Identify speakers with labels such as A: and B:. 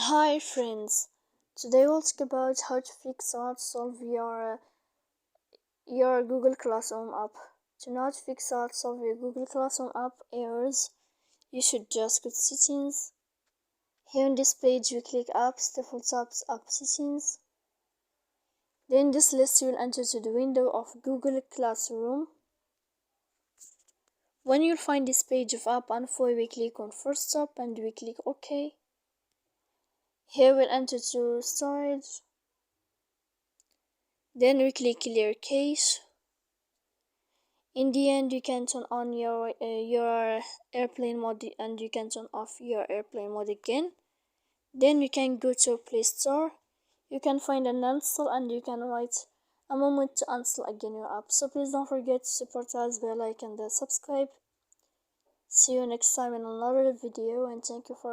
A: Hi friends, today we'll talk about how to fix or to solve your Google Classroom app. To not fix or to solve your Google Classroom app errors, you should just go to settings. Here on this page we click apps, default apps, app settings. Then this list will enter to the window of Google Classroom. When you'll find this page of app info, we click on first stop and we click OK. Here we'll enter to storage. Then we click clear cache. In the end, you can turn on your airplane mode and you can turn off your airplane mode again. Then you can go to Play Store. You can find an install and you can wait a moment to install again your app. So please don't forget to support us by like and subscribe. See you next time in another video, and thank you for